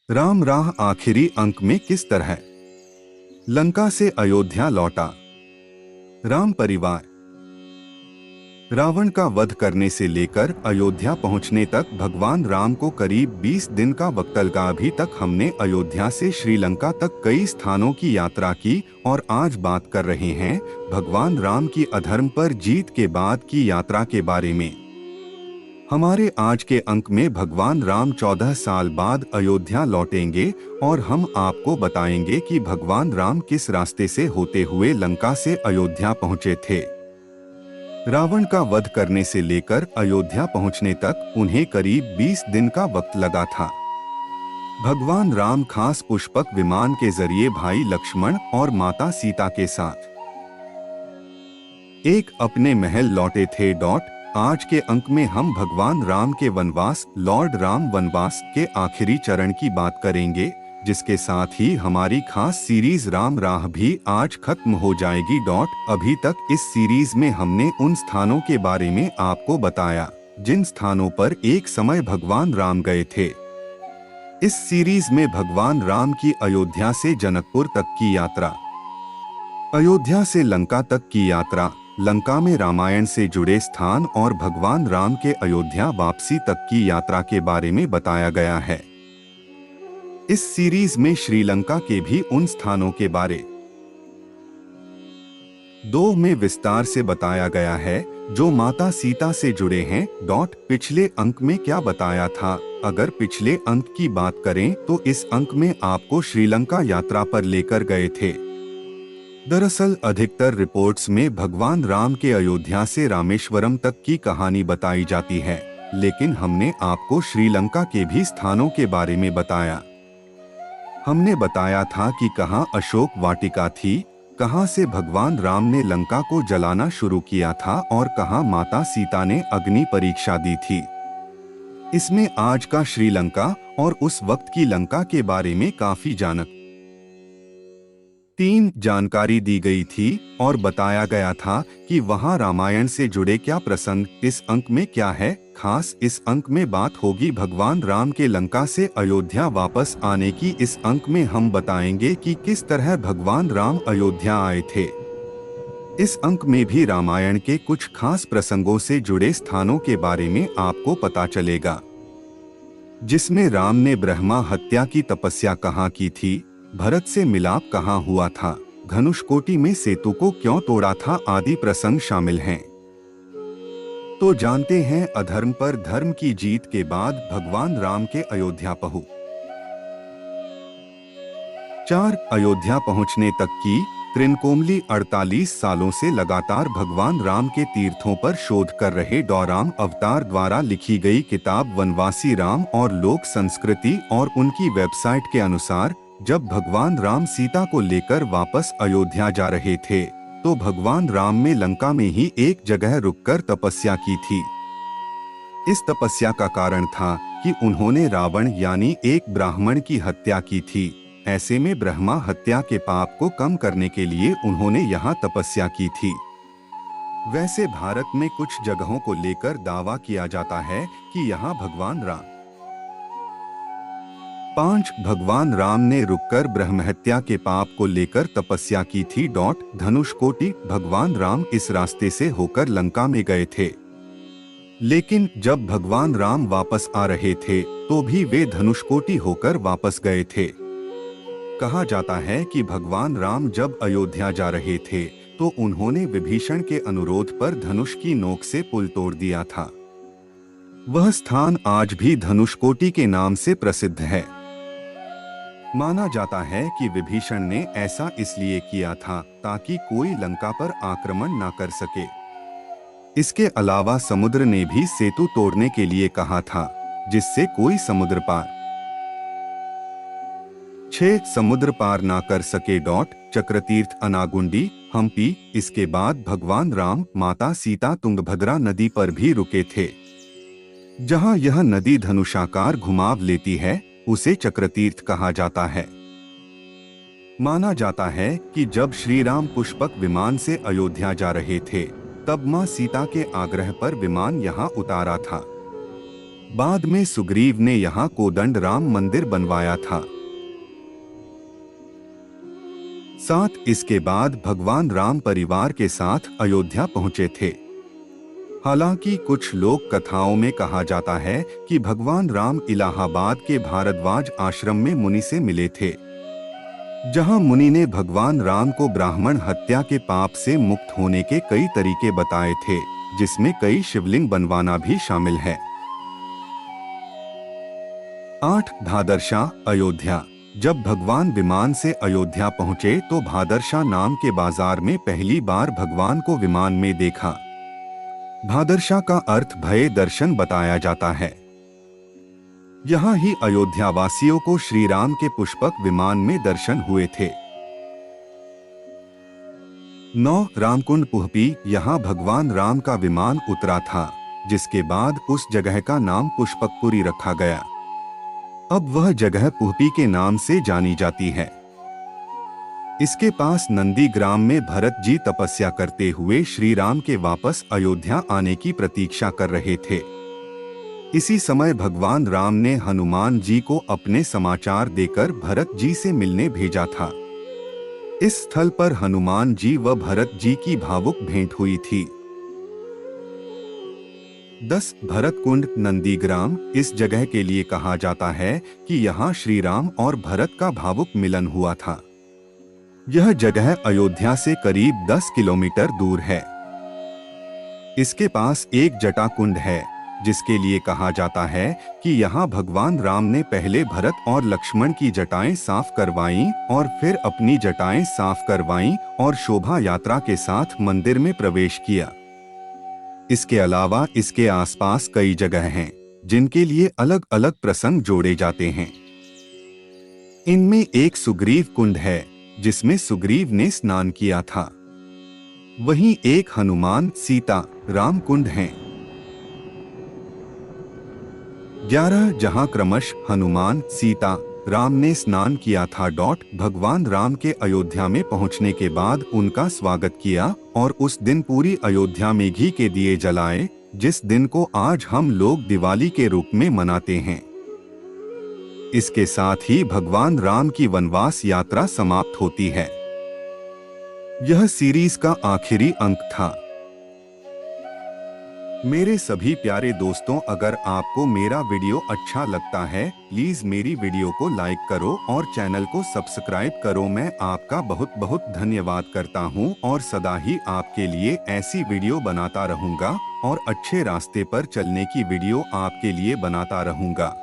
राम राह आखिरी अंक में किस तरह लंका से अयोध्या लौटा। राम परिवार रावण का वध करने से लेकर अयोध्या पहुंचने तक भगवान राम को करीब 20 दिन का वक्त लगा। अभी तक हमने अयोध्या से श्रीलंका तक कई स्थानों की यात्रा की और आज बात कर रहे हैं भगवान राम की अधर्म पर जीत के बाद की यात्रा के बारे में। हमारे आज के अंक में भगवान राम 14 साल बाद अयोध्या लौटेंगे और हम आपको बताएंगे कि भगवान राम किस रास्ते से होते हुए लंका से अयोध्या पहुंचे थे। रावण का वध करने से लेकर अयोध्या पहुंचने तक उन्हें करीब 20 दिन का वक्त लगा था। भगवान राम खास पुष्पक विमान के जरिए भाई लक्ष्मण और माता सीता के साथ एक अपने महल लौटे थे। आज के अंक में हम भगवान राम के वनवास लॉर्ड राम वनवास के आखिरी चरण की बात करेंगे, जिसके साथ ही हमारी खास सीरीज राम राह भी आज खत्म हो जाएगी। अभी तक इस सीरीज में हमने उन स्थानों के बारे में आपको बताया जिन स्थानों पर एक समय भगवान राम गए थे। इस सीरीज में भगवान राम की अयोध्या से जनकपुर तक की यात्रा, अयोध्या से लंका तक की यात्रा, लंका में रामायण से जुड़े स्थान और भगवान राम के अयोध्या वापसी तक की यात्रा के बारे में बताया गया है। इस सीरीज में श्रीलंका के भी उन स्थानों के बारे 2 में विस्तार से बताया गया है जो माता सीता से जुड़े हैं। पिछले अंक में क्या बताया था? अगर पिछले अंक की बात करें तो इस अंक में आपको श्रीलंका यात्रा पर लेकर गए थे। दरअसल अधिकतर रिपोर्ट्स में भगवान राम के अयोध्या से रामेश्वरम तक की कहानी बताई जाती है, लेकिन हमने आपको श्रीलंका के भी स्थानों के बारे में बताया। हमने बताया था कि कहां अशोक वाटिका थी, कहां से भगवान राम ने लंका को जलाना शुरू किया था और कहां माता सीता ने अग्नि परीक्षा दी थी। इसमें आज का श्रीलंका और उस वक्त की लंका के बारे में काफी 3 जानकारी दी गई थी और बताया गया था कि वहां रामायण से जुड़े क्या प्रसंग। इस अंक में क्या है खास? इस अंक में बात होगी भगवान राम के लंका से अयोध्या वापस आने की। इस अंक में हम बताएंगे कि किस तरह भगवान राम अयोध्या आए थे। इस अंक में भी रामायण के कुछ खास प्रसंगों से जुड़े स्थानों के बारे में आपको पता चलेगा, जिसमें राम ने ब्रह्मा हत्या की तपस्या कहाँ की थी, भरत से मिलाप कहाँ हुआ था, धनुषकोटि में सेतु को क्यों तोड़ा था आदि प्रसंग शामिल हैं। तो जानते हैं अधर्म पर धर्म की जीत के बाद भगवान राम के अयोध्या 4 अयोध्या पहुंचने तक की त्रिनकोमली 48 सालों से लगातार भगवान राम के तीर्थों पर शोध कर रहे राम अवतार द्वारा लिखी गई किताब वनवासी राम और लोक संस्कृति और उनकी वेबसाइट के अनुसार जब भगवान राम सीता को लेकर वापस अयोध्या जा रहे थे तो भगवान राम ने लंका में ही एक जगह रुककर तपस्या की थी। इस तपस्या का कारण था कि उन्होंने रावण यानी एक ब्राह्मण की हत्या की थी। ऐसे में ब्रह्मा हत्या के पाप को कम करने के लिए उन्होंने यहाँ तपस्या की थी। वैसे भारत में कुछ जगहों को लेकर दावा किया जाता है कि यहाँ भगवान राम 5 भगवान राम ने रुककर ब्रह्महत्या के पाप को लेकर तपस्या की थी। धनुषकोटि भगवान राम इस रास्ते से होकर लंका में गए थे, लेकिन जब भगवान राम वापस आ रहे थे तो भी वे धनुषकोटि होकर वापस गए थे। कहा जाता है कि भगवान राम जब अयोध्या जा रहे थे तो उन्होंने विभीषण के अनुरोध पर धनुष की नोक से पुल तोड़ दिया था। वह स्थान आज भी धनुषकोटि के नाम से प्रसिद्ध है। माना जाता है कि विभीषण ने ऐसा इसलिए किया था ताकि कोई लंका पर आक्रमण न कर सके। इसके अलावा समुद्र ने भी सेतु तोड़ने के लिए कहा था, जिससे कोई समुद्र पार 6 समुद्र पार ना कर सके। चक्रतीर्थ अनागुंडी हम्पी। इसके बाद भगवान राम माता सीता तुंगभद्रा नदी पर भी रुके थे। जहां यह नदी धनुषाकार घुमाव लेती है उसे चक्रतीर्थ कहा जाता है। माना जाता है कि जब श्री राम पुष्पक विमान से अयोध्या जा रहे थे तब मां सीता के आग्रह पर विमान यहां उतारा था। बाद में सुग्रीव ने यहाँ कोदंड राम मंदिर बनवाया था। साथ इसके बाद भगवान राम परिवार के साथ अयोध्या पहुंचे थे। हालांकि कुछ लोक कथाओं में कहा जाता है कि भगवान राम इलाहाबाद के भारद्वाज आश्रम में मुनि से मिले थे, जहां मुनि ने भगवान राम को ब्राह्मण हत्या के पाप से मुक्त होने के कई तरीके बताए थे, जिसमें कई शिवलिंग बनवाना भी शामिल है। 8 भादरशाह अयोध्या। जब भगवान विमान से अयोध्या पहुंचे तो भादरशाह नाम के बाजार में पहली बार भगवान को विमान में देखा। भादरशाह का अर्थ भय दर्शन बताया जाता है। यहाँ ही अयोध्या वासियों को श्री राम के पुष्पक विमान में दर्शन हुए थे। 9 रामकुंड पुहपी। यहाँ भगवान राम का विमान उतरा था, जिसके बाद उस जगह का नाम पुष्पकपुरी रखा गया। अब वह जगह पुहपी के नाम से जानी जाती है। इसके पास नंदीग्राम में भरत जी तपस्या करते हुए श्री राम के वापस अयोध्या आने की प्रतीक्षा कर रहे थे। इसी समय भगवान राम ने हनुमान जी को अपने समाचार देकर भरत जी से मिलने भेजा था। इस स्थल पर हनुमान जी व भरत जी की भावुक भेंट हुई थी। 10 भरत कुंड नंदीग्राम। इस जगह के लिए कहा जाता है कि यहाँ श्री राम और भरत का भावुक मिलन हुआ था। यह जगह अयोध्या से करीब 10 किलोमीटर दूर है। इसके पास एक जटा कुंड है, जिसके लिए कहा जाता है कि यहाँ भगवान राम ने पहले भरत और लक्ष्मण की जटाएं साफ करवाईं और फिर अपनी जटाएं साफ करवाईं और शोभा यात्रा के साथ मंदिर में प्रवेश किया। इसके अलावा इसके आसपास कई जगह हैं, जिनके लिए अलग अलग प्रसंग जोड़े जाते हैं। इनमें एक सुग्रीव कुंड है, जिसमें सुग्रीव ने स्नान किया था। वहीं एक हनुमान सीता राम कुंड है। 11 जहां क्रमश हनुमान सीता राम ने स्नान किया था। भगवान राम के अयोध्या में पहुंचने के बाद उनका स्वागत किया और उस दिन पूरी अयोध्या में घी के दिए जलाए, जिस दिन को आज हम लोग दिवाली के रूप में मनाते हैं। इसके साथ ही भगवान राम की वनवास यात्रा समाप्त होती है। यह सीरीज का आखिरी अंक था। मेरे सभी प्यारे दोस्तों, अगर आपको मेरा वीडियो अच्छा लगता है, प्लीज मेरी वीडियो को लाइक करो और चैनल को सब्सक्राइब करो। मैं आपका बहुत बहुत धन्यवाद करता हूं और सदा ही आपके लिए ऐसी वीडियो बनाता रहूंगा और अच्छे रास्ते पर चलने की वीडियो आपके लिए बनाता रहूंगा।